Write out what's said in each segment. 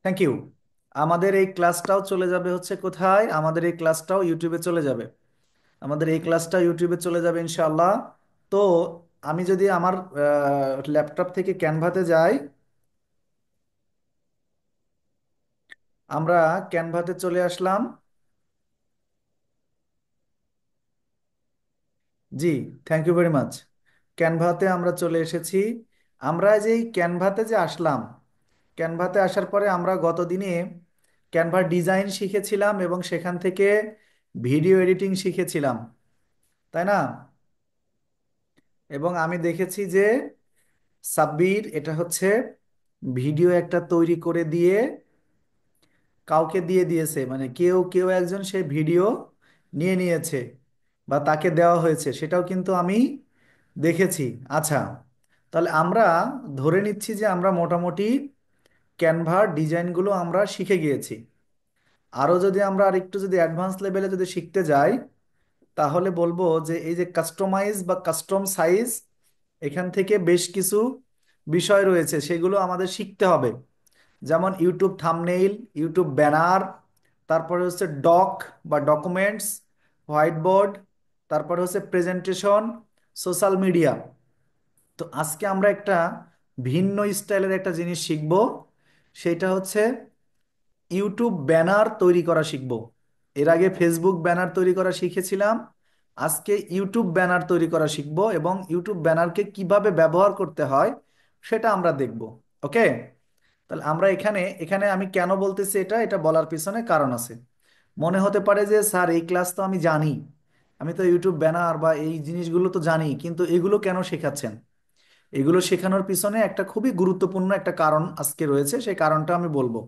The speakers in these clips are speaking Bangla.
Thank you. আমাদের এই ক্লাসটাও চলে যাবে হচ্ছে কোথায়? আমাদের এই ক্লাসটাও ইউটিউবে চলে যাবে। আমাদের এই ক্লাসটা ইউটিউবে চলে যাবে ইনশাআল্লাহ। তো আমি যদি আমার ল্যাপটপ থেকে ক্যানভাতে যাই, আমরা ক্যানভাতে চলে আসলাম। জি, থ্যাংক ইউ ভেরি মাচ। ক্যানভাতে আমরা চলে এসেছি। আমরা যে এই ক্যানভাতে যে আসলাম, ক্যানভাতে আসার পরে আমরা গতদিনে ক্যানভার ডিজাইন শিখেছিলাম এবং সেখান থেকে ভিডিও এডিটিং শিখেছিলাম, তাই না? এবং আমি দেখেছি যে সাব্বির এটা হচ্ছে ভিডিও একটা তৈরি করে দিয়ে কাউকে দিয়ে দিয়েছে, মানে কেউ কেউ একজন সে ভিডিও নিয়ে নিয়েছে বা তাকে দেওয়া হয়েছে, সেটাও কিন্তু আমি দেখেছি। আচ্ছা, তাহলে আমরা ধরে নিচ্ছি যে আমরা মোটামুটি ক্যানভার ডিজাইনগুলো আমরা শিখে গিয়েছি। আরও যদি আমরা আরেকটু যদি অ্যাডভান্স লেভেলে যদি শিখতে যাই, তাহলে বলবো যে এই যে কাস্টমাইজ বা কাস্টম সাইজ, এখান থেকে বেশ কিছু বিষয় রয়েছে, সেগুলো আমাদের শিখতে হবে। যেমন ইউটিউব থাম্বনেইল, ইউটিউব ব্যানার, তারপরে হচ্ছে ডক বা ডকুমেন্টস, হোয়াইট বোর্ড, তারপরে হচ্ছে প্রেজেন্টেশন, সোশ্যাল মিডিয়া। তো আজকে আমরা একটা ভিন্ন স্টাইলের একটা জিনিস শিখব, সেটা হচ্ছে ইউটিউব ব্যানার তৈরি করা শিখব। এর আগে ফেসবুক ব্যানার তৈরি করা শিখেছিলাম, আজকে ইউটিউব ব্যানার তৈরি করা শিখব এবং ইউটিউব ব্যানারকে কিভাবে ব্যবহার করতে হয় সেটা আমরা দেখব। ওকে, তাহলে আমরা এখানে এখানে আমি কেন বলতেছি এটা এটা বলার পিছনে কারণ আছে। মনে হতে পারে যে স্যার এই ক্লাস তো আমি জানি, আমি তো ইউটিউব ব্যানার বা এই জিনিসগুলো তো জানি, কিন্তু এগুলো কেন শেখাচ্ছেন? এগুলো শেখানোর পিছনে একটা খুবই গুরুত্বপূর্ণ একটা কারণ আজকে রয়েছে, সেই কারণটা আমি বলবো।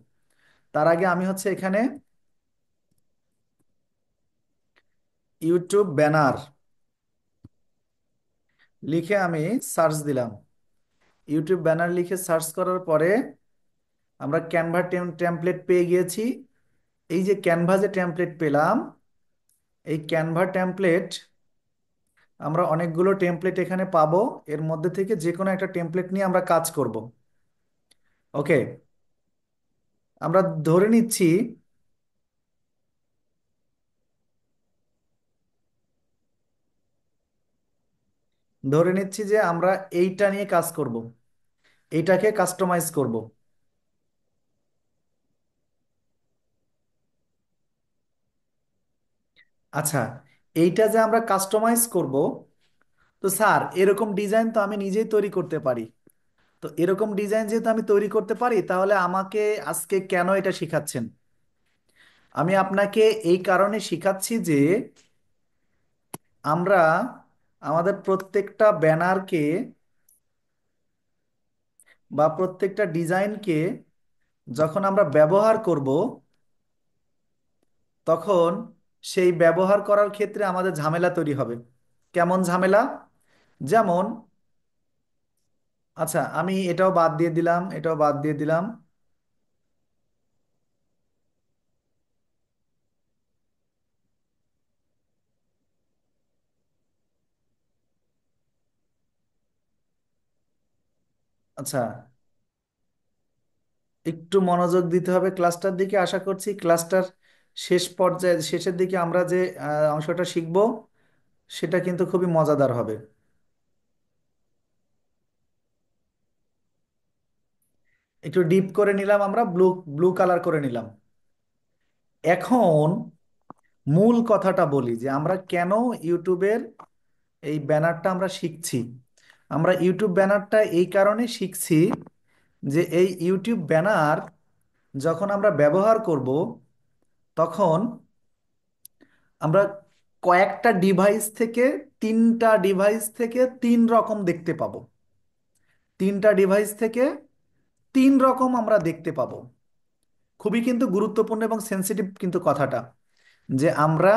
তার আগে আমি হচ্ছে এখানে ইউটিউব ব্যানার লিখে আমি সার্চ দিলাম। ইউটিউব ব্যানার লিখে সার্চ করার পরে আমরা ক্যানভা টেমপ্লেট পেয়ে গিয়েছি। এই যে ক্যানভা যে টেমপ্লেট পেলাম, এই ক্যানভা টেমপ্লেট, আমরা অনেকগুলো টেমপ্লেট এখানে পাবো। এর মধ্যে থেকে যে কোনো একটা টেমপ্লেট নিয়ে আমরা কাজ করব। ওকে, আমরা ধরে নিচ্ছি, যে আমরা এইটা নিয়ে কাজ করব, এইটাকে কাস্টমাইজ করব। আচ্ছা, এইটা যে আমরা কাস্টমাইজ করব, তো স্যার এরকম ডিজাইন তো আমি নিজেই তৈরি করতে পারি। তো এরকম ডিজাইন যেহেতু আমি তৈরি করতে পারি, তাহলে আমাকে আজকে কেন এটা শিখাচ্ছেন? আমি আপনাকে এই কারণে শিখাচ্ছি যে আমরা আমাদের প্রত্যেকটা ব্যানারকে বা প্রত্যেকটা ডিজাইনকে যখন আমরা ব্যবহার করব, তখন সেই ব্যবহার করার ক্ষেত্রে আমাদের ঝামেলা তৈরি হবে। কেমন ঝামেলা? যেমন, আচ্ছা আমি এটাও বাদ দিয়ে দিলাম, এটাও বাদ দিয়ে দিলাম। আচ্ছা, একটু মনোযোগ দিতে হবে ক্লাসটার দিকে। আশা করছি ক্লাসটার শেষ পর্যায়ে, শেষের দিকে আমরা যে অংশটা শিখব, সেটা কিন্তু খুবই মজাদার হবে। একটু ডিপ করে নিলাম, আমরা ব্লু ব্লু কালার করে নিলাম। এখন মূল কথাটা বলি যে আমরা কেন ইউটিউবের এই ব্যানারটা আমরা শিখছি। আমরা ইউটিউব ব্যানারটা এই কারণে শিখছি যে এই ইউটিউব ব্যানার যখন আমরা ব্যবহার করব, তখন আমরা কয়েকটা ডিভাইস থেকে, তিনটা ডিভাইস থেকে তিন রকম দেখতে পাবো। তিনটা ডিভাইস থেকে তিন রকম আমরা দেখতে পাবো। খুবই কিন্তু গুরুত্বপূর্ণ এবং সেন্সিটিভ কিন্তু কথাটা, যে আমরা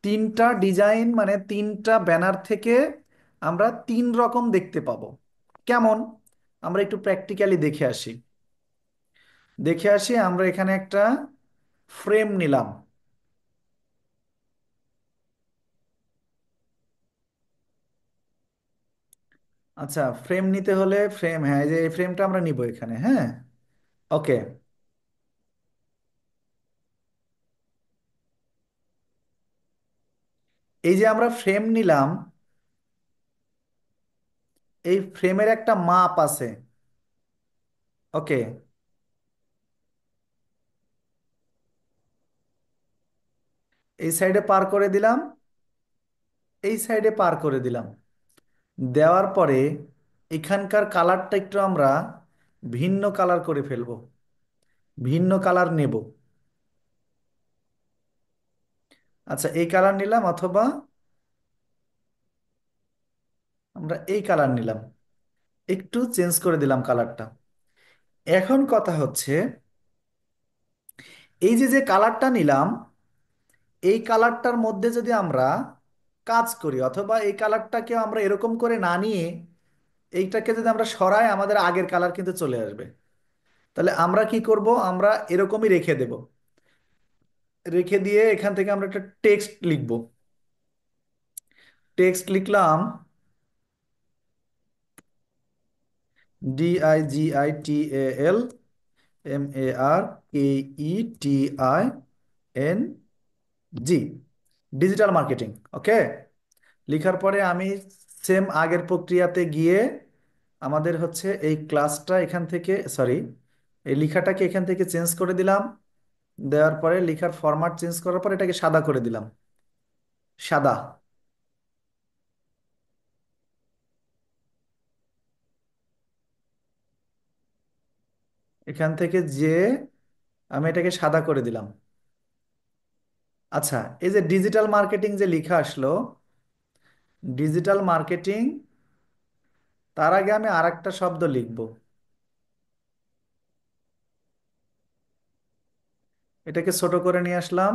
তিনটা ডিজাইন মানে তিনটা ব্যানার থেকে আমরা তিন রকম দেখতে পাবো। কেমন? আমরা একটু প্র্যাকটিক্যালি দেখে আসি। আমরা এখানে একটা ফ্রেম নিলাম। আচ্ছা, ফ্রেম নিতে হলে ফ্রেম, হ্যাঁ এই যে এই ফ্রেমটা আমরা নিব এখানে, হ্যাঁ। ওকে, এই যে আমরা ফ্রেম নিলাম, এই ফ্রেমের একটা মাপ আছে। ওকে, এই সাইডে পার করে দিলাম, এই সাইডে পার করে দিলাম। দেওয়ার পরে এখানকার কালারটা একটু আমরা ভিন্ন কালার করে ফেলবো, ভিন্ন কালার নেব। আচ্ছা, এই কালার নিলাম, অথবা আমরা এই কালার নিলাম, একটু চেঞ্জ করে দিলাম কালারটা। এখন কথা হচ্ছে, এই যে যে কালারটা নিলাম, এই কালারটার মধ্যে যদি আমরা কাজ করি, অথবা এই কালারটাকে আমরা এরকম করে না নিয়ে এইটাকে যদি আমরা সরাই, আমাদের আগের কালার কিন্তু চলে আসবে। তাহলে আমরা কি করব, আমরা এরকমই রেখে দেব। রেখে দিয়ে এখান থেকে আমরা একটা টেক্সট লিখব। টেক্সট লিখলাম, DIGITALMARKETING, ডিজিটাল মার্কেটিং। ওকে, লেখার পরে আমি সেম আগের প্রক্রিয়াতে গিয়ে আমাদের হচ্ছে এই ক্লাসটা এখান থেকে, সরি, এই লেখাটাকে এখান থেকে চেঞ্জ করে দিলাম। দেওয়ার পরে লেখার ফরম্যাট চেঞ্জ করার পর এটাকে সাদা করে দিলাম, সাদা। এখান থেকে যে আমি এটাকে সাদা করে দিলাম। আচ্ছা, এই যে ডিজিটাল মার্কেটিং যে লেখা আসলো, ডিজিটাল মার্কেটিং, তার আগে আমি আরেকটা শব্দ লিখব। এটাকে ছোট করে নিয়ে আসলাম।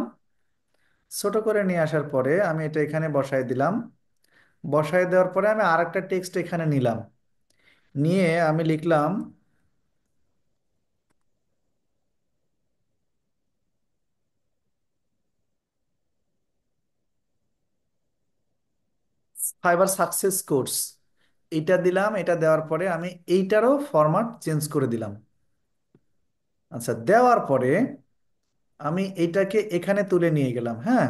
ছোট করে নিয়ে আসার পরে আমি এটা এখানে বসাই দিলাম। বসাই দেওয়ার পরে আমি আরেকটা টেক্সট এখানে নিলাম, নিয়ে আমি লিখলাম ফাইবার সাকসেস কোর্স। এটা দিলাম, এটা দেওয়ার পরে আমি এইটারও ফরম্যাট চেঞ্জ করে দিলাম। আচ্ছা, দেওয়ার পরে আমি এইটাকে এখানে তুলে নিয়ে গেলাম। হ্যাঁ,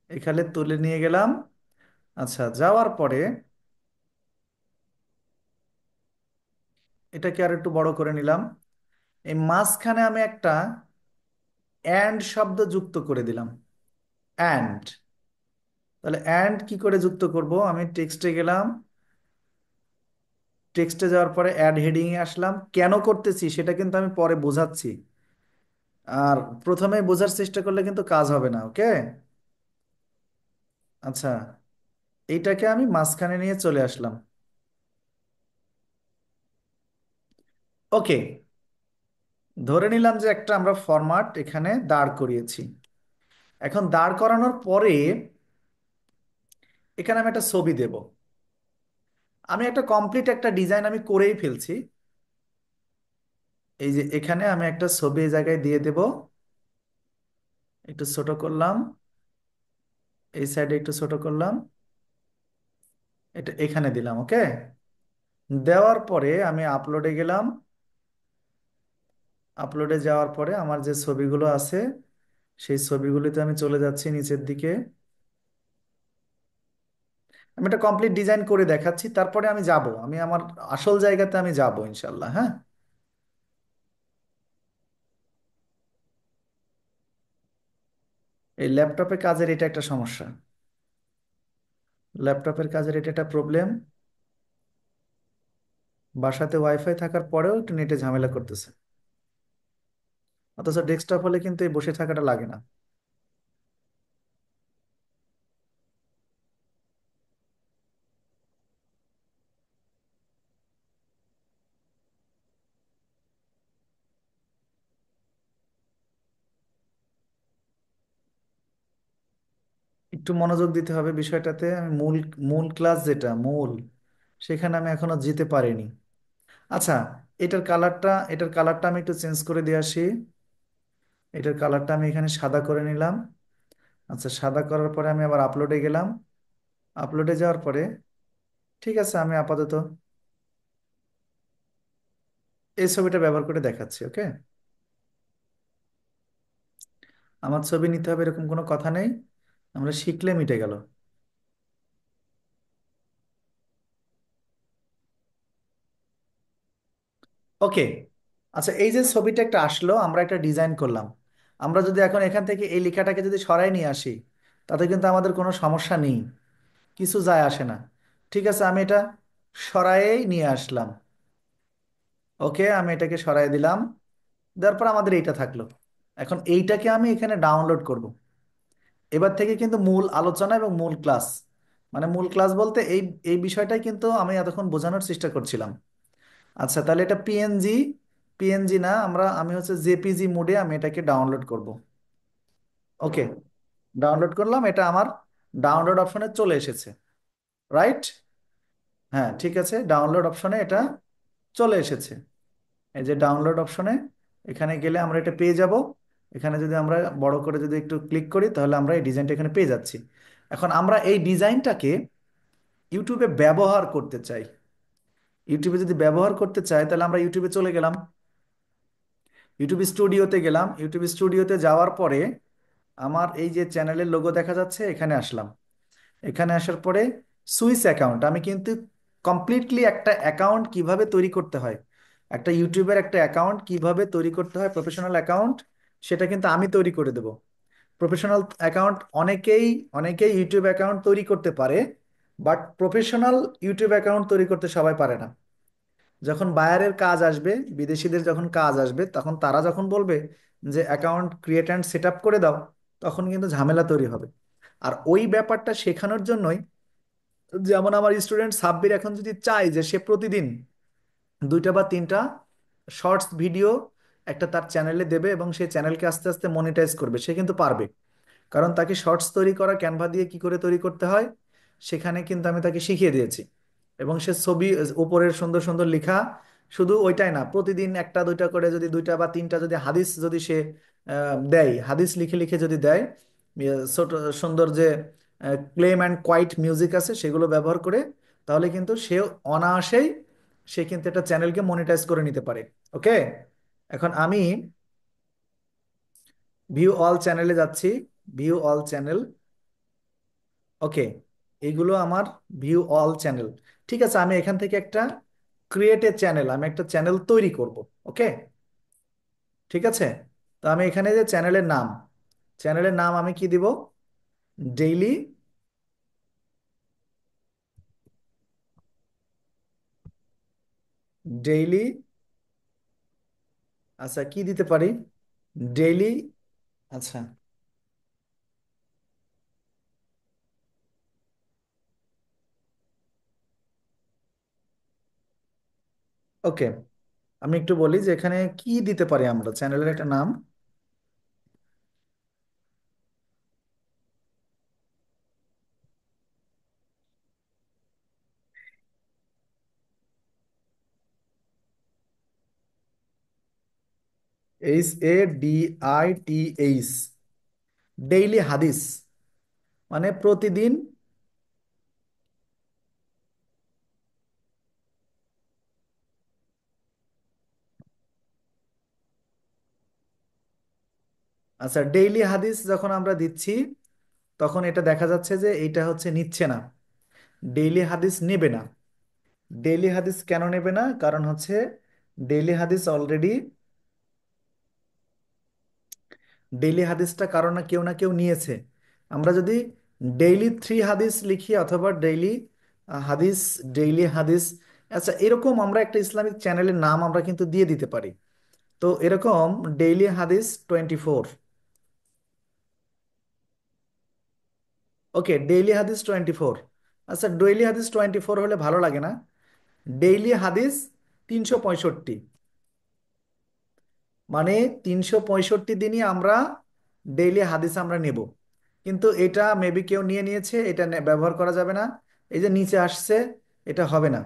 এখানে তুলে নিয়ে গেলাম। আচ্ছা, যাওয়ার পরে এটাকে আর একটু বড় করে নিলাম। এই মাঝখানে আমি একটা অ্যান্ড শব্দ যুক্ত করে দিলাম, অ্যান্ড। তাহলে অ্যান্ড কি করে যুক্ত করব, আমি টেক্সটে গেলাম। টেক্সটে যাওয়ার পরে অ্যাড হেডিং এ আসলাম। কেন করতেছি সেটা কিন্তু আমি পরে বোঝাচ্ছি। আর প্রথমে বোঝার চেষ্টা করলে কিন্তু কাজ হবে না। ওকে, আচ্ছা, এইটাকে আমি মাঝখানে নিয়ে চলে আসলাম। ওকে, ধরে নিলাম যে একটা আমরা ফরম্যাট এখানে দাঁড় করিয়েছি। এখন দাঁড় করানোর পরে এখানে আমি একটা ছবি দেব। আমি একটা কমপ্লিট একটা ডিজাইন আমি করেই ফেলছি। এই যে এখানে আমি একটা ছবি এই জায়গায় দিয়ে দেব। একটু ছোট করলাম, এই সাইডে একটু ছোট করলাম, এটা এখানে দিলাম। ওকে, দেওয়ার পরে আমি আপলোডে গেলাম। আপলোডে যাওয়ার পরে আমার যে ছবিগুলো আছে, সেই ছবিগুলিতে আমি চলে যাচ্ছি নিচের দিকে। আমি একটা কমপ্লিট ডিজাইন করে দেখাচ্ছি, তারপরে আমি যাব, আমি আমার আসল জায়গাতে আমি যাব ইনশাল্লাহ। হ্যাঁ, এই ল্যাপটপে কাজের এটা একটা সমস্যা। ল্যাপটপের কাজের এটা একটা প্রবলেম। বাসাতে ওয়াইফাই থাকার পরেও একটু নেটে ঝামেলা করতেছে। অথচ ডেস্কটপ হলে কিন্তু এই বসে থাকাটা লাগে না। একটু মনোযোগ দিতে হবে বিষয়টাতে। আমি মূল মূল ক্লাস যেটা মূল, সেখানে আমি এখনো যেতে পারিনি। আচ্ছা, এটার কালারটা আমি একটু চেঞ্জ করে দিয়ে আসি। এটার কালারটা আমি এখানে সাদা করে নিলাম। আচ্ছা, সাদা করার পরে আমি আবার আপলোডে গেলাম। আপলোডে যাওয়ার পরে ঠিক আছে, আমি আপাতত এই ছবিটা ব্যবহার করে দেখাচ্ছি। ওকে, আমার ছবি নিতে হবে এরকম কোনো কথা নেই। আমরা শিখলে মিটে গেল। ওকে। আচ্ছা, এই যে ছবিটা একটা আসলো, আমরা একটা ডিজাইন করলাম। আমরা যদি এখন এখান থেকে এই লেখাটাকে যদি সরাই নিয়ে আসি, তাতে কিন্তু আমাদের কোনো সমস্যা নেই, কিছু যায় আসে না। ঠিক আছে, আমি এটা সরায়েই নিয়ে আসলাম। ওকে, আমি এটাকে সরাই দিলাম। দেওয়ার পর আমাদের এইটা থাকলো। এখন এইটাকে আমি এখানে ডাউনলোড করব। এবার থেকে কিন্তু মূল আলোচনা এবং মূল ক্লাস, মানে মূল ক্লাস বলতে এই এই বিষয়টাই কিন্তু আমি এতক্ষণ বোঝানোর চেষ্টা করছিলাম। আচ্ছা, তাহলে এটা পিএনজি, পিএনজি না, আমি হচ্ছে জেপিজি মোডে আমি এটাকে ডাউনলোড করব। ওকে, ডাউনলোড করলাম, এটা আমার ডাউনলোড অপশনে চলে এসেছে। রাইট? হ্যাঁ, ঠিক আছে, ডাউনলোড অপশনে এটা চলে এসেছে। এই যে ডাউনলোড অপশনে, এখানে গেলে আমরা এটা পেয়ে যাব। এখানে যদি আমরা বড় করে যদি একটু ক্লিক করি, তাহলে আমরা এই ডিজাইনটা এখানে পেয়ে যাচ্ছি। এখন আমরা এই ডিজাইনটাকে ইউটিউবে ব্যবহার করতে চাই। ইউটিউবে যদি ব্যবহার করতে চাই, তাহলে আমরা ইউটিউবে চলে গেলাম, ইউটিউব স্টুডিওতে গেলাম। ইউটিউব স্টুডিওতে যাওয়ার পরে আমার এই যে চ্যানেলের লোগো দেখা যাচ্ছে, এখানে আসলাম। এখানে আসার পরে সুইস অ্যাকাউন্ট, আমি কিন্তু কমপ্লিটলি একটা অ্যাকাউন্ট কিভাবে তৈরি করতে হয়, একটা ইউটিউবের একটা অ্যাকাউন্ট কিভাবে তৈরি করতে হয়, প্রফেশনাল অ্যাকাউন্ট, সেটা কিন্তু আমি তৈরি করে দেব। প্রফেশনাল অ্যাকাউন্ট অনেকেই অনেকেই ইউটিউব অ্যাকাউন্ট তৈরি করতে পারে, বাট প্রফেশনাল ইউটিউব অ্যাকাউন্ট তৈরি করতে সবাই পারে না। যখন বায়ারের কাজ আসবে, বিদেশিদের যখন কাজ আসবে, তখন তারা যখন বলবে যে account create and set up করে দাও, তখন কিন্তু ঝামেলা তৈরি হবে। আর ওই ব্যাপারটা শেখানোর জন্যই, যেমন আমার স্টুডেন্ট সাব্বির এখন যদি চায় যে সে প্রতিদিন 2টা বা 3টা শর্টস ভিডিও একটা তার চ্যানেলে দেবে এবং সেই চ্যানেলকে আস্তে আস্তে মনিটাইজ করবে, সে কিন্তু পারবে। কারণ তাকে শর্টস তৈরি করা, ক্যানভা দিয়ে কি করে তৈরি করতে হয়, সেখানে কিন্তু আমি তাকে শিখিয়ে দিয়েছি। এবং সে ছবি, উপরের সুন্দর সুন্দর লেখা, শুধু ওইটাই না, প্রতিদিন 1টা 2টা করে যদি 2টা বা 3টা যদি হাদিস যদি সে দেয়, হাদিস লিখে লিখে যদি দেয়, ছোট সুন্দর যে ক্লেম অ্যান্ড কোয়াইট মিউজিক আছে সেগুলো ব্যবহার করে, তাহলে কিন্তু সে অনায়াসেই সে কিন্তু একটা চ্যানেলকে মনিটাইজ করে নিতে পারে। ওকে, এখন আমি ভিউ অল চ্যানেলে যাচ্ছি। View all channel. ওকে, এইগুলো আমার ভিউ অল চ্যানেল। ঠিক আছে, আমি এখান থেকে একটা ক্রিয়েট এ চ্যানেল, আমি একটা চ্যানেল তৈরি করব। ওকে, ঠিক আছে। তো আমি এখানে যে চ্যানেলের নাম, চ্যানেলের নাম আমি কি দিব? Daily, daily. আচ্ছা, কি দিতে পারি? ডেইলি। আচ্ছা, ওকে, আমি একটু বলি যে এখানে কি দিতে পারি আমরা, চ্যানেলের একটা নাম। HADITH, ডেইলি হাদিস, মানে প্রতিদিন। আচ্ছা, ডেইলি হাদিস যখন আমরা দিচ্ছি, তখন এটা দেখা যাচ্ছে যে এইটা হচ্ছে নিচ্ছে না, ডেইলি হাদিস নেবে না। ডেইলি হাদিস কেন নেবে না? কারণ হচ্ছে ডেইলি হাদিস অলরেডি, ডেইলি হাদিসটা কারো না কেউ নিয়েছে। আমরা যদি ডেইলি 3 হাদিস লিখি, অথবা ডেইলি হাদিস, ডেইলি হাদিস, আচ্ছা এরকম আমরা একটা ইসলামিক চ্যানেলের নাম আমরা কিন্তু দিয়ে দিতে পারি। তো এরকম ডেইলি হাদিস 24। ওকে, ডেইলি হাদিস 24। আচ্ছা, ডেইলি হাদিস 24 হলে ভালো লাগে না, ডেইলি হাদিস 365, মানে 365 দিনই আমরা ডেইলি হাদিস আমরা নেব। কিন্তু এটা মেবি কেউ নিয়ে নিয়েছে, এটা ব্যবহার করা যাবে না। এই যে নিচে আসছে, এটা হবে না।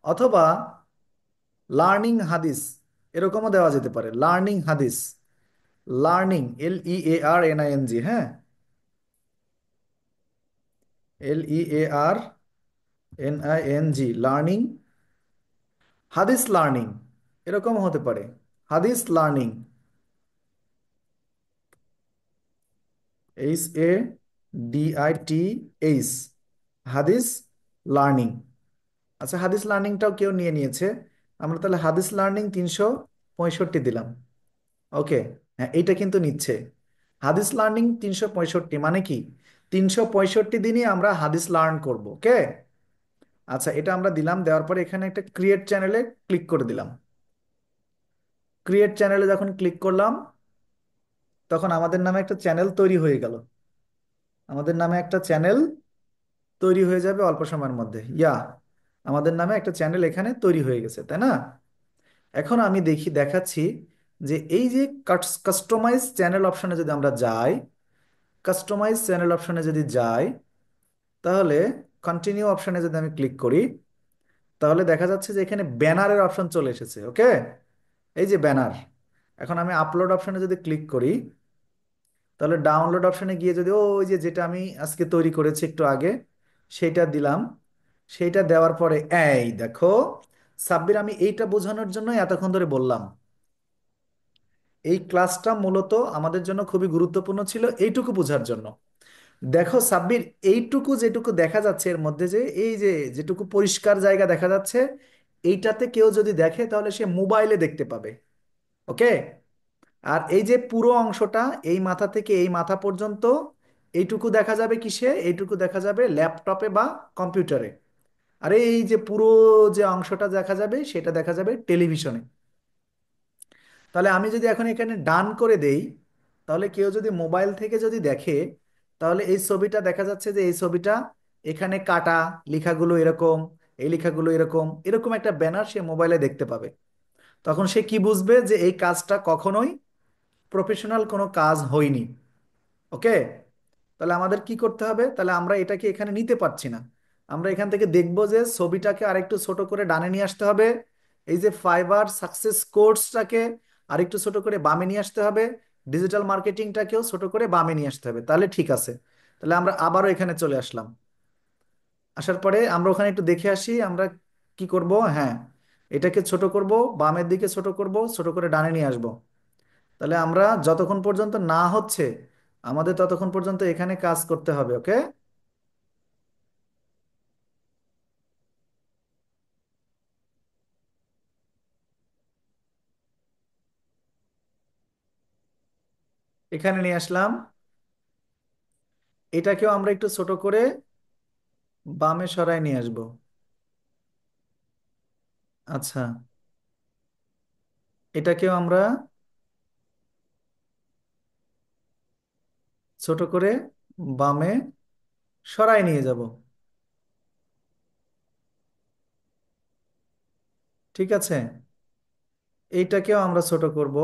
অথবা লার্নিং হাদিস, এরকমও দেওয়া যেতে পারে, লার্নিং হাদিস। LEARNING, হ্যাঁ, LEARNING, লার্নিং, হাদিস লার্নিং, এরকম হতে পারে, হাদিস লার্নিং। HADITH, হাদিস লার্নিং। আচ্ছা, হাদিস লার্নিংটাও কেউ নিয়ে নিয়েছে। আমরা তাহলে হাদিস লার্নিং 365 দিলাম। ওকে, হ্যাঁ এইটা কিন্তু নিচ্ছে। হাদিস লার্নিং 365 মানে কি, 365 দিনই আমরা হাদিস লার্ন করব। ওকে, আচ্ছা এটা আমরা দিলাম। দেওয়ার পরে এখানে একটা ক্রিয়েট চ্যানেলে ক্লিক করে দিলাম। ক্রিয়েট চ্যানেলে যখন ক্লিক করলাম, তখন আমাদের নামে একটা চ্যানেল তৈরি হয়ে গেল। আমাদের নামে একটা চ্যানেল তৈরি হয়ে যাবে অল্প সময়ের মধ্যে। আমাদের নামে একটা চ্যানেল এখানে তৈরি হয়ে গেছে, তাই না? এখন আমি দেখাচ্ছি যে এই যে কাস্টমাইজ চ্যানেল অপশনে যদি আমরা যাই, কাস্টমাইজ চ্যানেল অপশনে যদি যাই, তাহলে কন্টিনিউ অপশনে যদি আমি ক্লিক করি, তাহলে দেখা যাচ্ছে যে এখানে ব্যানারের অপশন চলে এসেছে। ওকে, এই যে ব্যানার। এখন আমি আপলোড অপশনে যদি ক্লিক করি, তাহলে ডাউনলোড অপশনে গিয়ে যদি ওই যে যেটা আমি আজকে তৈরি করেছি একটু আগে, সেইটা দিলাম। সেইটা দেওয়ার পরে এই দেখো সাব্বির, আমি এইটা বোঝানোর জন্য এতক্ষণ ধরে বললাম, এই ক্লাসটা মূলত আমাদের জন্য খুবই গুরুত্বপূর্ণ ছিল এইটুকু বোঝার জন্য। দেখো সাব্বির, এইটুকু যেটুকু দেখা যাচ্ছে এর মধ্যে, যে এই যে যেটুকু পরিষ্কার জায়গা দেখা যাচ্ছে, এইটাতে কেউ যদি দেখে তাহলে সে মোবাইলে দেখতে পাবে। ওকে, আর এই যে পুরো অংশটা, এই মাথা থেকে এই মাথা পর্যন্ত, এইটুকু দেখা যাবে কিসে, এইটুকু দেখা যাবে ল্যাপটপে বা কম্পিউটারে। আর এই যে পুরো যে অংশটা দেখা যাবে সেটা দেখা যাবে টেলিভিশনে। তাহলে আমি যদি এখন এখানে ডান করে দেই, তাহলে কেউ যদি মোবাইল থেকে যদি দেখে, তাহলে এই ছবিটা দেখা যাচ্ছে যে এই ছবিটা এখানে কাটা, লেখাগুলো এরকম, এই লেখাগুলো এরকম এরকম একটা ব্যানার সে মোবাইলে দেখতে পাবে। তখন সে কি বুঝবে যে এই কাজটা কখনোই প্রফেশনাল কোনো কাজ হয়নি। ওকে, তাহলে আমাদের কি করতে হবে, তাহলে আমরা এটাকে এখানে নিতে পারছি না। আমরা এখান থেকে দেখব যে ছবিটাকে আরেকটু ছোট করে ডানে নিয়ে আসতে হবে। এই যে ফাইবার সাকসেস কোর্সটাকে আরেকটু ছোট করে বামে নিয়ে আসতে হবে। ডিজিটাল মার্কেটিংটাকেও ছোট করে বামে নিয়ে আসতে হবে, তাহলে ঠিক আছে। তাহলে আমরা আবারও এখানে চলে আসলাম। আসার পরে আমরা ওখানে একটু দেখে আসি আমরা কি করব। হ্যাঁ, এটাকে ছোট করব, বামের দিকে ছোট করব, ছোট করে ডানে নিয়ে আসব। তাহলে আমরা যতক্ষণ পর্যন্ত না হচ্ছে, আমাদের ততক্ষণ পর্যন্ত এখানে কাজ করতে হবে। ওকে, এখানে নিয়ে আসলাম। এটাকেও আমরা একটু ছোট করে বামে সরায় নিয়ে আসব। আচ্ছা, এটাকেও আমরা ছোট করে বামে সরায় নিয়ে যাব। ঠিক আছে, এইটাকেও আমরা ছোট করব।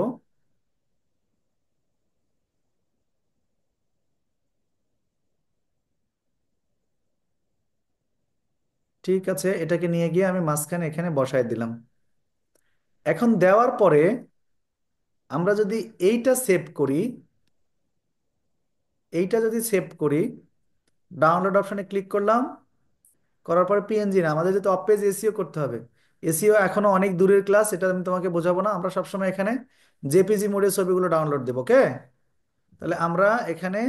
ঠিক আছে, এটাকে নিয়ে গিয়ে আমি মাঝখানে এখানে বসায় দিলাম। এখন দেওয়ার পরে আমরা যদি এইটা সেভ করি, এইটা যদি সেভ করি, ডাউনলোড অপশনে ক্লিক করলাম। করার পরে পিএনজি না, আমাদের যদি অফ পেজ এসিও করতে হবে। এসিও এখনো অনেক দূরের ক্লাস, এটা আমি তোমাকে বোঝাবো না। আমরা সবসময় এখানে জেপিজি মোডে ছবিগুলো ডাউনলোড দেবো। ওকে, তাহলে আমরা এখানে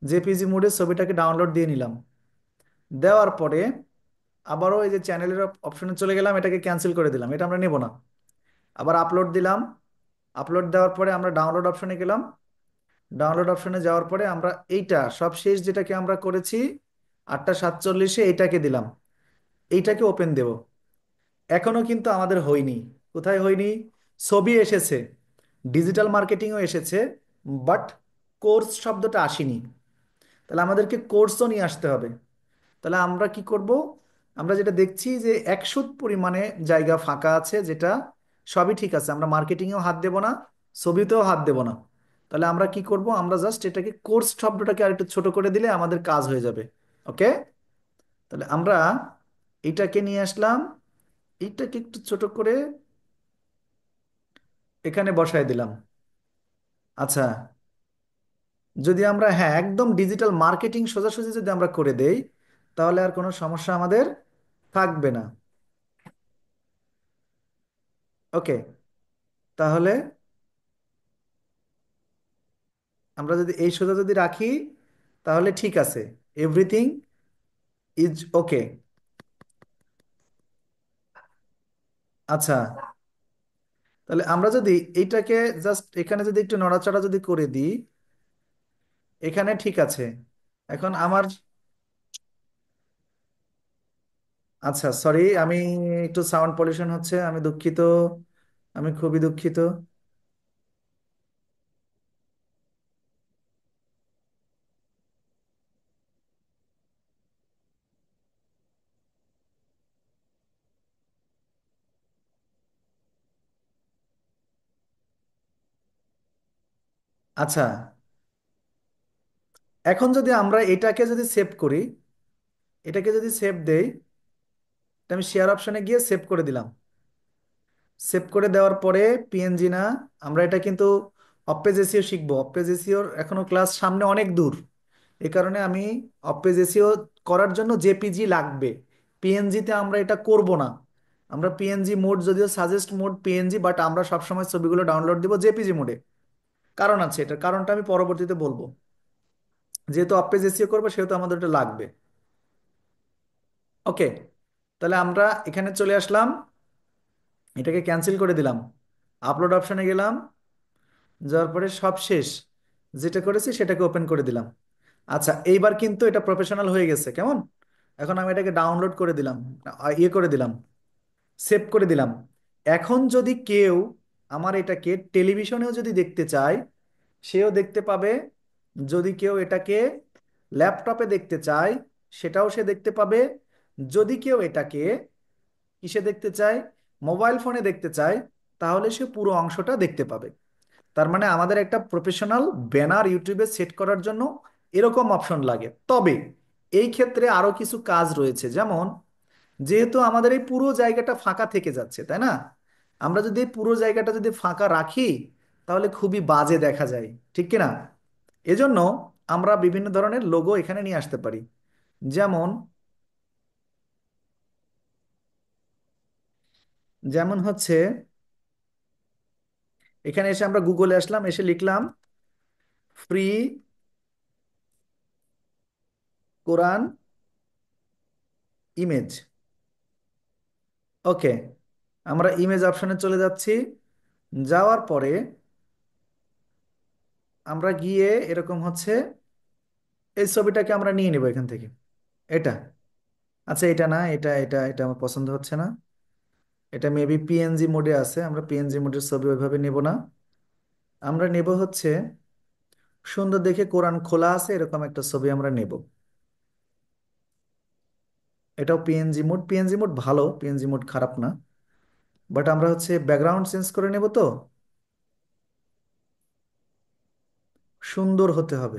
জেপিজি মোডে ছবিটাকে ডাউনলোড দিয়ে নিলাম। দেওয়ার পরে আবারও এই যে চ্যানেলের অপশনে চলে গেলাম, এটাকে ক্যান্সেল করে দিলাম, এটা আমরা নেব না। আবার আপলোড দিলাম। আপলোড দেওয়ার পরে আমরা ডাউনলোড অপশনে গেলাম। ডাউনলোড অপশনে যাওয়ার পরে আমরা এইটা সবশেষ যেটাকে আমরা করেছি 8টা 47-এ, এইটাকে দিলাম। এইটাকে ওপেন দেব। এখনো কিন্তু আমাদের হয়নি। কোথায় হয়নি? ছবি এসেছে, ডিজিটাল মার্কেটিংও এসেছে, বাট কোর্স শব্দটা আসেনি। তাহলে আমাদেরকে কোর্সও নিয়ে আসতে হবে। তাহলে আমরা কি করব? আমরা যেটা দেখছি যে 100 পরিমাণে জায়গা ফাঁকা আছে, যেটা সবই ঠিক আছে, আমরা মার্কেটিংয়েও হাত দেব না, ছবিতেও হাত দেব না। তাহলে আমরা কি করব, আমরা জাস্ট এটাকে কোর্স শব্দটাকে আরেকটু ছোট করে দিলে আমাদের কাজ হয়ে যাবে। ওকে, তাহলে আমরা এইটাকে নিয়ে আসলাম। এইটাকে একটু ছোট করে এখানে বসায় দিলাম। আচ্ছা, যদি আমরা হ্যাঁ একদম ডিজিটাল মার্কেটিং সোজাসুজি যদি আমরা করে দেই, তাহলে আর কোনো সমস্যা আমাদের থাকবে না। ওকে, তাহলে আমরা যদি এই সোজা যদি রাখি তাহলে ঠিক আছে, এভরিথিং ইজ ওকে। আচ্ছা, তাহলে আমরা যদি এইটাকে জাস্ট এখানে যদি একটু নড়াচড়া যদি করে দিই, এখানে ঠিক আছে। এখন আমার, আচ্ছা সরি, আমি একটু সাউন্ড পলিউশন হচ্ছে, আমি দুঃখিত, আমি খুবই দুঃখিত। আচ্ছা, এখন যদি আমরা এটাকে যদি সেভ করি, এটাকে যদি সেভ দেই, তা আমি শেয়ার অপশনে গিয়ে সেভ করে দিলাম। সেভ করে দেওয়ার পরে পিএনজি না, আমরা এটা কিন্তু অপেজ এসিও শিখবো। অপেজ এসিওর এখনো ক্লাস সামনে অনেক দূর, এই কারণে আমি অপেজ এসিও করার জন্য জেপিজি লাগবে। পিএনজিতে আমরা এটা করব না। আমরা পিএনজি মোড, যদিও সাজেস্ট মোড পিএনজি, বাট আমরা সবসময় ছবিগুলো ডাউনলোড দিব জেপিজি মোডে। কারণ আছে, এটার কারণটা আমি পরবর্তীতে বলবো। যেহেতু অপেজ এসিও করবো সেহেতু আমাদের এটা লাগবে। ওকে, তাহলে আমরা এখানে চলে আসলাম, এটাকে ক্যান্সেল করে দিলাম, আপলোড অপশনে গেলাম, যাওয়ার পরে সব শেষ, যেটা করেছি সেটাকে ওপেন করে দিলাম। আচ্ছা, এইবার কিন্তু এটা প্রফেশনাল হয়ে গেছে কেমন। এখন আমি এটাকে ডাউনলোড করে দিলাম, ইয়ে করে দিলাম, সেভ করে দিলাম। এখন যদি কেউ আমার এটাকে টেলিভিশনেও যদি দেখতে চায়, সেও দেখতে পাবে। যদি কেউ এটাকে ল্যাপটপে দেখতে চায়, সেটাও সে দেখতে পাবে। যদি কেউ এটাকে কিসে দেখতে চায়, মোবাইল ফোনে দেখতে চায়, তাহলে সে পুরো অংশটা দেখতে পাবে। তার মানে আমাদের একটা প্রফেশনাল ব্যানার ইউটিউবে সেট করার জন্য এরকম অপশন লাগে। তবে এই ক্ষেত্রে আরো কিছু কাজ রয়েছে, যেমন যেহেতু আমাদের এই পুরো জায়গাটা ফাঁকা থেকে যাচ্ছে, তাই না? আমরা যদি এই পুরো জায়গাটা যদি ফাঁকা রাখি, তাহলে খুবই বাজে দেখা যায়, ঠিক কিনা? এজন্য আমরা বিভিন্ন ধরনের লোগো এখানে নিয়ে আসতে পারি। যেমন, যেমন হচ্ছে এখানে এসে আমরা গুগলে আসলাম, এসে লিখলাম ফ্রি কোরআন ইমেজ। ওকে, আমরা ইমেজ অপশনে চলে যাচ্ছি। যাওয়ার পরে আমরা গিয়ে এরকম হচ্ছে এই ছবিটাকে আমরা নিয়ে নেব এখান থেকে, এটা। আচ্ছা, এটা না, এটা আমার পছন্দ হচ্ছে না। এটা মেবি পিএনজি মোডে আছে, আমরা পিএনজি মোডের ছবি ওইভাবে নেব না। আমরা নেব হচ্ছে সুন্দর দেখে কোরআন খোলা আছে এরকম একটা ছবি আমরা নেব। এটাও পিএনজি মোড, পিএনজি মোড ভালো, পিএনজি মোড খারাপ না। বাট আমরা হচ্ছে ব্যাকগ্রাউন্ড চেঞ্জ করে নেব তো, সুন্দর হতে হবে।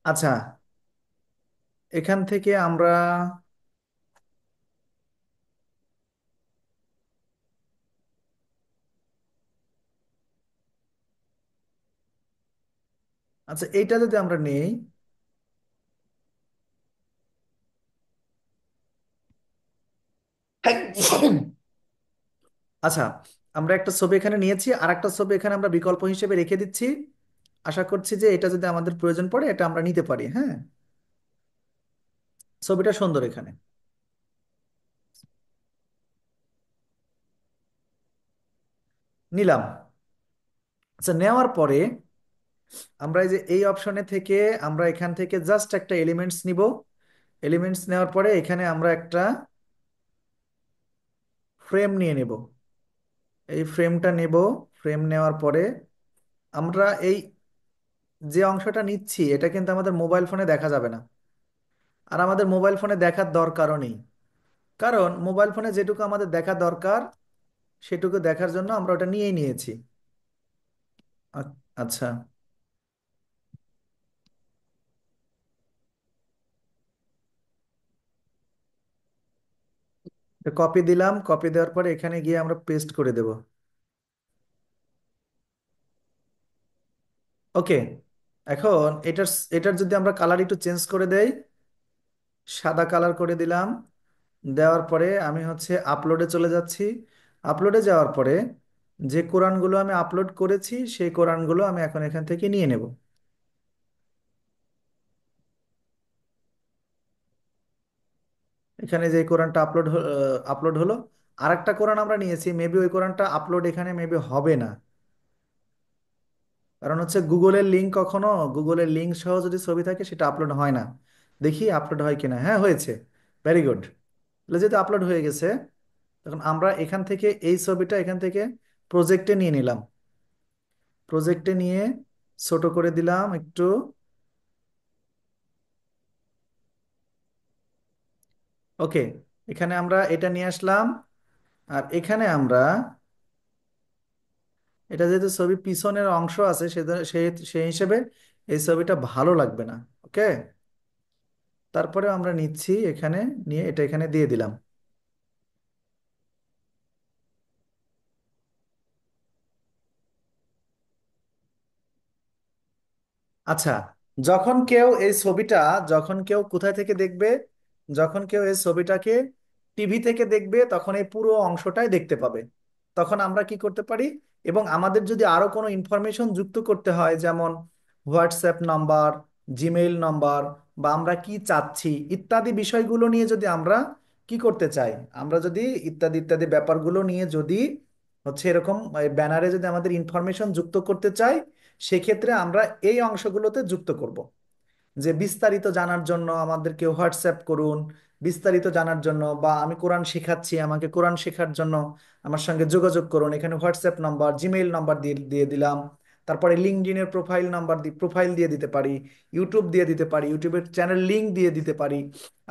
আচ্ছা, এখান থেকে আমরা, আচ্ছা এইটা যদি আমরা নেই, আচ্ছা, আমরা একটা ছবি এখানে নিয়েছি, আর একটা ছবি এখানে আমরা বিকল্প হিসেবে রেখে দিচ্ছি। আশা করছি যে এটা যদি আমাদের প্রয়োজন পড়ে এটা আমরা নিতে পারি। হ্যাঁ, ছবিটা সুন্দর এখানে নিলাম। আচ্ছা, নেওয়ার পরে আমরা এই যে এই অপশনে থেকে আমরা এখান থেকে জাস্ট একটা এলিমেন্টস নিব। এলিমেন্টস নেওয়ার পরে এখানে আমরা একটা ফ্রেম নিয়ে নেব। এই ফ্রেমটা নেব। ফ্রেম নেওয়ার পরে আমরা এই যে অংশটা নিচ্ছি এটা কিন্তু আমাদের মোবাইল ফোনে দেখা যাবে না, আর আমাদের মোবাইল ফোনে দেখার দরকারও নেই। কারণ মোবাইল ফোনে যেটুকু আমাদের দেখা দরকার সেটুকু দেখার জন্য আমরা ওটা নিয়েই নিয়েছি। আচ্ছা, কপি দিলাম, কপি দেওয়ার পরে এখানে গিয়ে আমরা পেস্ট করে দেব। ওকে, এখন এটার এটার যদি আমরা কালার একটু চেঞ্জ করে দেই, সাদা কালার করে দিলাম। দেওয়ার পরে আমি হচ্ছে আপলোডে চলে যাচ্ছি। আপলোডে যাওয়ার পরে যে কোরআনগুলো আমি আপলোড করেছি সেই কোরআনগুলো আমি এখন এখান থেকে নিয়ে নেব। এখানে যে কোরআনটা আপলোড হলো, আরেকটা কোরআন আমরা নিয়েছি, মেবি ওই কোরআনটা আপলোড এখানে মেবি হবে না। কারণ হচ্ছে গুগলের লিঙ্ক, কখনো গুগলের লিঙ্ক সহ যদি ছবি থাকে সেটা আপলোড হয় না। দেখি আপলোড হয় কিনা। হ্যাঁ, হয়েছে। Very good. তাহলে যেহেতু আপলোড হয়ে গেছে, তখন আমরা এখান থেকে এই ছবিটা এখান থেকে প্রজেক্টে নিয়ে নিলাম। প্রজেক্টে নিয়ে ছোট করে দিলাম একটু। ওকে, এখানে আমরা এটা নিয়ে আসলাম। আর এখানে আমরা, এটা যেহেতু ছবি পিছনের অংশ আছে সেই সেই হিসেবে এই ছবিটা ভালো লাগবে না। ওকে, তারপরে আমরা নিচ্ছি এখানে, নিয়ে এটা এখানে দিয়ে দিলাম। আচ্ছা, যখন কেউ এই ছবিটা, যখন কেউ কোথায় থেকে দেখবে, যখন কেউ এই ছবিটাকে টিভি থেকে দেখবে তখন এই পুরো অংশটাই দেখতে পাবে। তখন আমরা কি করতে পারি, এবং আমাদের যদি আরো কোনো ইনফরমেশন যুক্ত করতে হয়, যেমন হোয়াটসঅ্যাপ নাম্বার, জিমেইল নাম্বার, বা আমরা কি চাচ্ছি ইত্যাদি বিষয়গুলো নিয়ে যদি আমরা কি করতে চাই, আমরা যদি ইত্যাদি ইত্যাদি ব্যাপারগুলো নিয়ে যদি হচ্ছে এরকম ব্যানারে যদি আমাদের ইনফরমেশন যুক্ত করতে চাই, সেক্ষেত্রে আমরা এই অংশগুলোতে যুক্ত করব। যে বিস্তারিত জানার জন্য আমাদেরকে হোয়াটসঅ্যাপ করুন, বিস্তারিত জানার জন্য, বা আমি কোরআন শেখাচ্ছি আমাকে কোরআন শেখার জন্য আমার সঙ্গে যোগাযোগ করুন, এখানে হোয়াটসঅ্যাপ নাম্বার, জিমেইল নাম্বার দিয়ে দিয়ে দিলাম। তারপরে লিঙ্কডইনের প্রোফাইল নাম্বার প্রোফাইল দিয়ে দিতে পারি, ইউটিউব দিয়ে দিতে পারি, ইউটিউবের চ্যানেল লিঙ্ক দিয়ে দিতে পারি।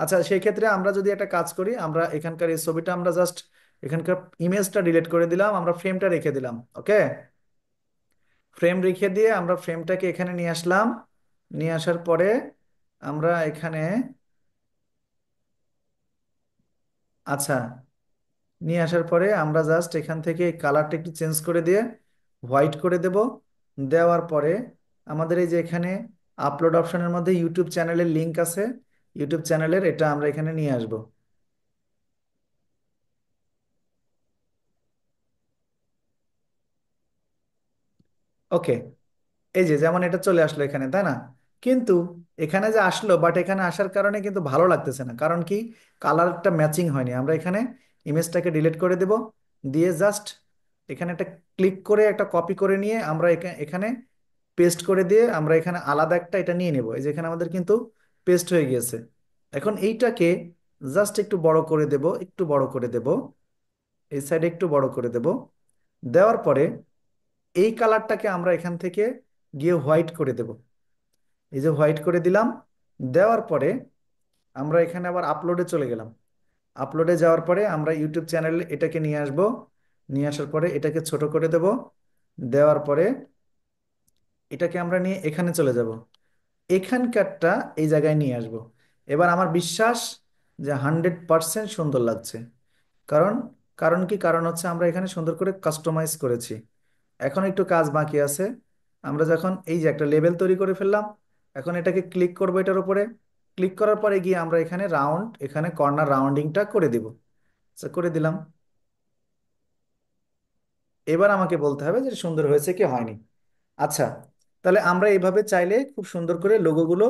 আচ্ছা, সেই ক্ষেত্রে আমরা যদি একটা কাজ করি, আমরা এখানকার এই ছবিটা আমরা জাস্ট এখানকার ইমেজটা ডিলিট করে দিলাম, আমরা ফ্রেমটা রেখে দিলাম। ওকে, ফ্রেম রেখে দিয়ে আমরা ফ্রেমটাকে এখানে নিয়ে আসলাম। নিয়ে আসার পরে আমরা এখানে, আচ্ছা, নিয়ে আসার পরে আমরা জাস্ট এখান থেকে কালারটা একটু চেঞ্জ করে দিয়ে হোয়াইট করে দেব। দেওয়ার পরে আমাদের এই যে এখানে আপলোড অপশনের মধ্যে ইউটিউব চ্যানেলের লিংক আছে, ইউটিউব চ্যানেলের এটা আমরা এখানে নিয়ে আসব। ওকে, এই যে যেমন এটা চলে আসলো এখানে, তাই না? কিন্তু এখানে যে আসলো, বাট এখানে আসার কারণে কিন্তু ভালো লাগতেছে না। কারণ কি, কালারটা ম্যাচিং হয়নি। আমরা এখানে ইমেজটাকে ডিলিট করে দেব। দিয়ে জাস্ট এখানে একটা ক্লিক করে একটা কপি করে নিয়ে আমরা এখানে পেস্ট করে দিয়ে আমরা এখানে আলাদা একটা এটা নিয়ে নেব। এই যে এখানে আমাদের কিন্তু পেস্ট হয়ে গিয়েছে। এখন এইটাকে জাস্ট একটু বড় করে দেব, একটু বড় করে দেব, এই সাইডে একটু বড় করে দেব। দেওয়ার পরে এই কালারটাকে আমরা এখান থেকে গিয়ে হোয়াইট করে দেব। এই যে হোয়াইট করে দিলাম। দেওয়ার পরে আমরা এখানে আবার আপলোডে চলে গেলাম। আপলোডে যাওয়ার পরে আমরা ইউটিউব চ্যানেলে এটাকে নিয়ে আসব। নিয়ে আসার পরে এটাকে ছোট করে দেব। দেওয়ার পরে এটাকে আমরা নিয়ে এখানে চলে যাব। এখানকারটা এই জায়গায় নিয়ে আসব। এবার আমার বিশ্বাস যে 100% সুন্দর লাগছে। কারণ, কারণ কি, কারণ হচ্ছে আমরা এখানে সুন্দর করে কাস্টমাইজ করেছি। এখন একটু কাজ বাকি আছে। আমরা যখন এই যে একটা লেবেল তৈরি করে ফেললাম, এখন এটাকে ক্লিক করবো এটার উপরে। ক্লিক করার পরে গিয়ে আমরা এখানে রাউন্ড, এখানে কর্নার রাউন্ডিংটা করে দিব। আচ্ছা, করে দিলাম। এবার আমাকে বলতে হবে যে সুন্দর হয়েছে কি হয়নি। আচ্ছা, তাহলে আমরা এইভাবে চাইলে খুব সুন্দর করে লোগোগুলো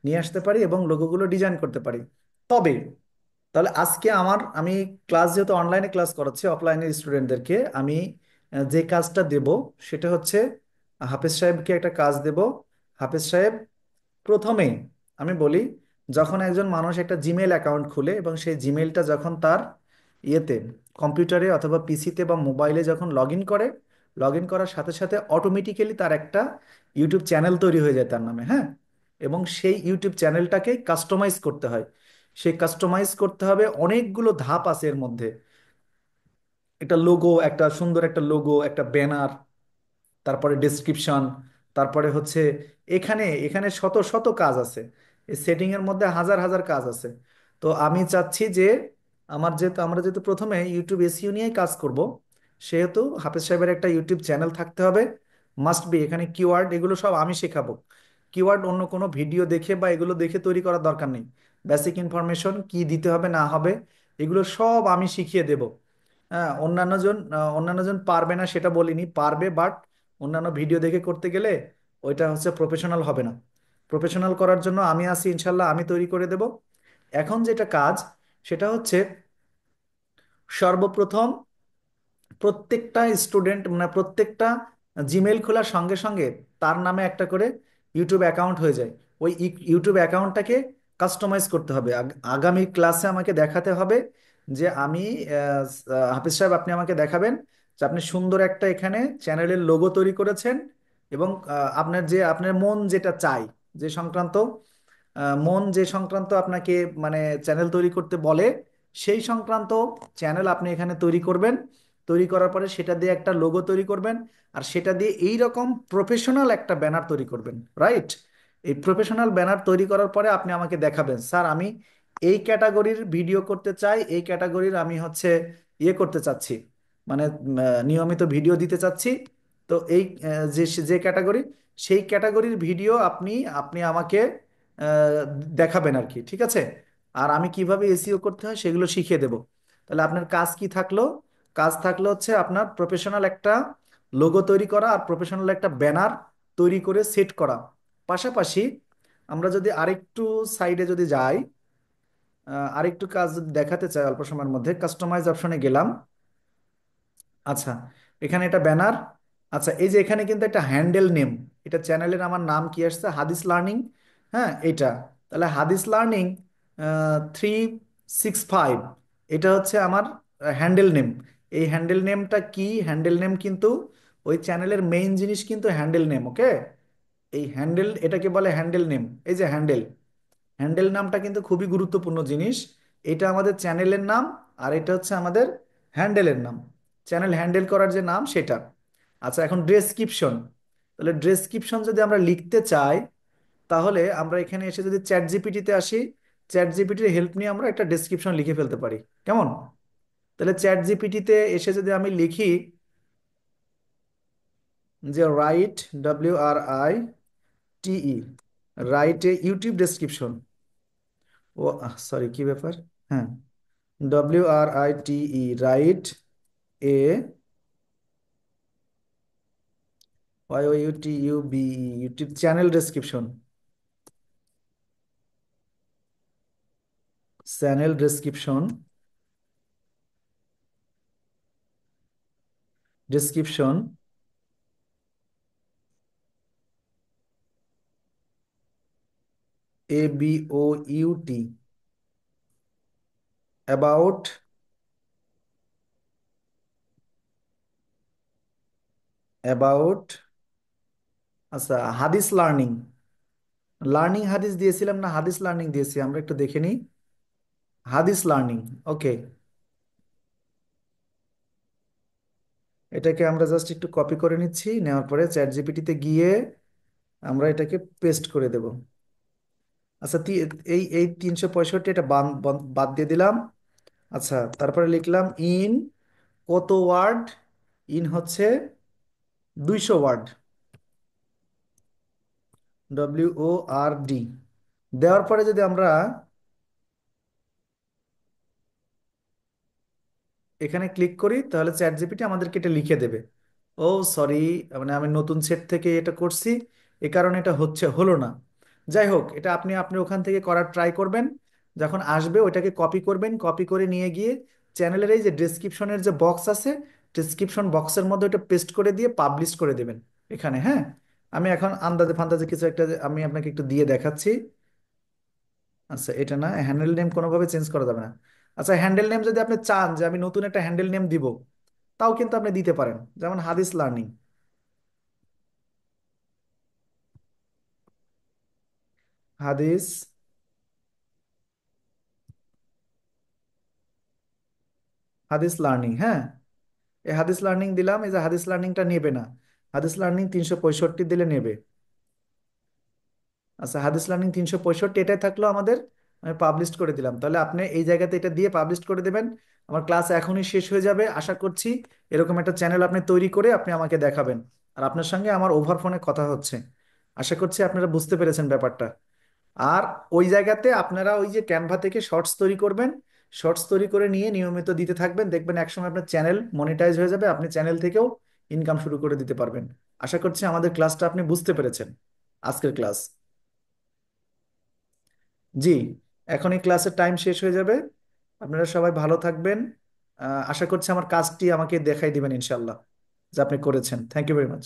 নিয়ে আসতে পারি এবং লোগোগুলো ডিজাইন করতে পারি। তবে তাহলে আজকে আমি ক্লাস, যেহেতু অনলাইনে ক্লাস করাচ্ছি অফলাইনের স্টুডেন্টদেরকে, আমি যে কাজটা দেব সেটা হচ্ছে হাফেজ সাহেবকে একটা কাজ দেব। হাফেজ সাহেব, প্রথমেই আমি বলি, যখন একজন মানুষ একটা জিমেল অ্যাকাউন্ট খুলে এবং সেই জিমেলটা যখন তার ইয়েতে, কম্পিউটারে অথবা পিসিতে বা মোবাইলে যখন লগ ইন করে, লগ ইন করার সাথে সাথে অটোমেটিক্যালি তার একটা ইউটিউব চ্যানেল তৈরি হয়ে যায় তার নামে। হ্যাঁ, এবং সেই ইউটিউব চ্যানেলটাকে কাস্টমাইজ করতে হয়। সেই কাস্টমাইজ করতে হবে, অনেকগুলো ধাপ আছে এর মধ্যে। একটা লোগো, একটা সুন্দর একটা লোগো, একটা ব্যানার, তারপরে ডেসক্রিপশন, তারপরে হচ্ছে এখানে এখানে শত শত কাজ আছে। এই সেটিং এর মধ্যে হাজার হাজার কাজ আছে। তো আমি চাচ্ছি যে আমরা যেহেতু প্রথমে ইউটিউব এসইও নিয়েই কাজ করব, সেহেতু হাফেজ সাহেবের একটা ইউটিউব চ্যানেল থাকতে হবে। মাস্ট বি, এখানে কিওয়ার্ড এগুলো সব আমি শেখাবো। কিওয়ার্ড অন্য কোনো ভিডিও দেখে বা এগুলো দেখে তৈরি করার দরকার নেই। বেসিক ইনফরমেশন কি দিতে হবে না হবে এগুলো সব আমি শিখিয়ে দেব। হ্যাঁ, অন্যান্য জন পারবে না সেটা বলিনি, পারবে, বাট অন্যান্য ভিডিও দেখে করতে গেলে ওইটা হচ্ছে প্রফেশনাল হবে না। প্রফেশনাল করার জন্য আমি আছি, ইনশাল্লাহ আমি তৈরি করে দেব। এখন যেটা কাজ সেটা হচ্ছে সর্বপ্রথম প্রত্যেকটা স্টুডেন্ট মানে প্রত্যেকটা জিমেইল খোলার সঙ্গে সঙ্গে তার নামে একটা করে ইউটিউব অ্যাকাউন্ট হয়ে যায়। ওই ইউটিউব অ্যাকাউন্টটাকে কাস্টমাইজ করতে হবে। আগামী ক্লাসে আমাকে দেখাতে হবে যে আমি হাফিজ সাহেব আপনি আমাকে দেখাবেন যে আপনি সুন্দর একটা এখানে চ্যানেলের লোগো তৈরি করেছেন এবং আপনার মন যেটা চাই, যে সংক্রান্ত মন যে সংক্রান্ত আপনাকে মানে চ্যানেল তৈরি করতে বলে সেই সংক্রান্ত চ্যানেল আপনি এখানে তৈরি করবেন। তৈরি করার পরে সেটা দিয়ে একটা লোগো তৈরি করবেন আর সেটা দিয়ে এই রকম প্রফেশনাল একটা ব্যানার তৈরি করবেন, রাইট? এই প্রফেশনাল ব্যানার তৈরি করার পরে আপনি আমাকে দেখাবেন, স্যার আমি এই ক্যাটাগরির ভিডিও করতে চাই, এই ক্যাটাগরির আমি হচ্ছে ইয়ে করতে চাচ্ছি, মানে নিয়মিত ভিডিও দিতে চাচ্ছি। তো এই যে যে ক্যাটাগরি, সেই ক্যাটাগরির ভিডিও আপনি আপনি আমাকে আহ, দেখাবেন আর কি, ঠিক আছে? আর আমি কিভাবে এসইও করতে হয় সেগুলো শিখিয়ে দেব। তাহলে আপনার কাজ কি থাকলো? কাজ থাকলো হচ্ছে আপনার প্রফেশনাল একটা লোগো তৈরি করা আর প্রফেশনাল একটা ব্যানার তৈরি করে সেট করা। পাশাপাশি আমরা যদি আরেকটু সাইডে যদি যাই, আরেকটু কাজ যদি দেখাতে চাই অল্প সময়ের মধ্যে, কাস্টমাইজ অপশনে গেলাম। আচ্ছা, এখানে এটা ব্যানার। আচ্ছা, এই যে এখানে কিন্তু একটা হ্যান্ডেল নেম, এটা চ্যানেলের আমার নাম কি আসছে, হাদিস লার্নিং। হ্যাঁ, এটা তাহলে হাদিস লার্নিং 365, এটা হচ্ছে আমার হ্যান্ডেল নেম। এই হ্যান্ডেল নেমটা কি? হ্যান্ডেল নেম কিন্তু ওই চ্যানেলের মেইন জিনিস কিন্তু হ্যান্ডেল নেম, ওকে? এই হ্যান্ডেল, এটাকে বলে হ্যান্ডেল নেম। এই যে হ্যান্ডেল, হ্যান্ডেল নামটা কিন্তু খুবই গুরুত্বপূর্ণ জিনিস। এটা আমাদের চ্যানেলের নাম আর এটা হচ্ছে আমাদের হ্যান্ডেলের নাম, চ্যানেল হ্যান্ডেল করার যে নাম সেটা। আচ্ছা, এখন ডেসক্রিপশন। তাহলে ডেসক্রিপশন যদি আমরা লিখতে চাই তাহলে আমরা এখানে এসে যদি চ্যাট জিপিটিতে আসি, চ্যাট জিপিটির হেল্প নিয়ে আমরা একটা ডেসক্রিপশন লিখে ফেলতে পারি, কেমন? তাহলে চ্যাট জিপিটিতে এসে যদি আমি লিখি যে write, WRITE, write a YouTube description. ও, সরি, কি ব্যাপার? হ্যাঁ, WRITE, write a, YOUTUBE, YouTube channel description. Channel description, description, ABOUT, about, about. আচ্ছা, হাদিস লার্নিং, লার্নিং হাদিস দিয়েছিলাম না হাদিস লার্নিং দিয়েছি, আমরা একটু দেখে নিই। হাদিস লার্নিং, ওকে। এটাকে আমরা জাস্ট একটু কপি করে নিচ্ছি, নেওয়ার পরে চ্যাট জিপিটিতে গিয়ে আমরা এটাকে পেস্ট করে দেব। আচ্ছা, এই 365, এটা বাদ দিয়ে দিলাম। আচ্ছা, তারপরে লিখলাম ইন, কত ওয়ার্ড? ইন হচ্ছে 200 ওয়ার্ড, WORD। দেওয়ার পরে যদি আমরা এখানে ক্লিক করি তাহলে চ্যাট জিপিটি আমাদেরকে এটা লিখে দেবে। ও সরি, মানে আমি নতুন সেট থেকে এটা করছি, এ কারণে এটা হলো না। যাই হোক, এটা আপনি আপনি ওখান থেকে করার ট্রাই করবেন। যখন আসবে ওইটাকে কপি করবেন, কপি করে নিয়ে গিয়ে চ্যানেলের এই যে ডেসক্রিপশনের যে বক্স আছে, ডেসক্রিপশন বক্সের মধ্যে ওটা পেস্ট করে দিয়ে পাবলিশ করে দেবেন এখানে। হ্যাঁ, আমি এখন আন্দাজে ফান্দাজে কিছু একটা আমি আপনাকে একটু দিয়ে দেখাচ্ছি। আচ্ছা, এটা না, হ্যান্ডেল নেম কোনোভাবে চেঞ্জ করা যাবে না। আচ্ছা, হ্যান্ডেল নেম যদি আপনি চান যে আমি নতুন একটা হ্যান্ডেল নেম দিব, তাও কিন্তু আপনি দিতে পারেন, যেমন হাদিস লার্নিং। হাদিস, হাদিস লার্নিং, হ্যাঁ। এই হাদিস লার্নিং দিলাম, এই যে হাদিস লার্নিংটা নেবে না, হাদিস লার্নিং 365 দিলে নেবে। আচ্ছা, হাদিস লার্নিং 365 এটাই থাকলো আমাদের। আমি পাবলিশ করে দিলাম, তাহলে আপনি এই জায়গাতে এটা দিয়ে পাবলিশ করে দেবেন। আমার ক্লাস এখনই শেষ হয়ে যাবে আশা করছি। এরকম একটা চ্যানেল আপনি তৈরি করে আপনি আমাকে দেখাবেন। আর আপনার সঙ্গে আমার ওভার ফোনে কথা হচ্ছে। আশা করছি আপনারা বুঝতে পেরেছেন ব্যাপারটা। আর ওই জায়গাতে আপনারা ওই যে ক্যানভা থেকে শর্টস তৈরি করবেন, শর্টস তৈরি করে নিয়ে নিয়মিত দিতে থাকবেন, দেখবেন একসময় আপনার চ্যানেল মনিটাইজ হয়ে যাবে, আপনি চ্যানেল থেকেও ইনকাম শুরু করে দিতে পারবেন। আশা করছি আমাদের ক্লাসটা আপনি বুঝতে পেরেছেন, আজকের ক্লাস। জি, এখন এই ক্লাসের টাইম শেষ হয়ে যাবে। আপনারা সবাই ভালো থাকবেন। আশা করছি আমার কাজটি আমাকে দেখাই দিবেন ইনশাল্লাহ, যে আপনি করেছেন। Thank you very much.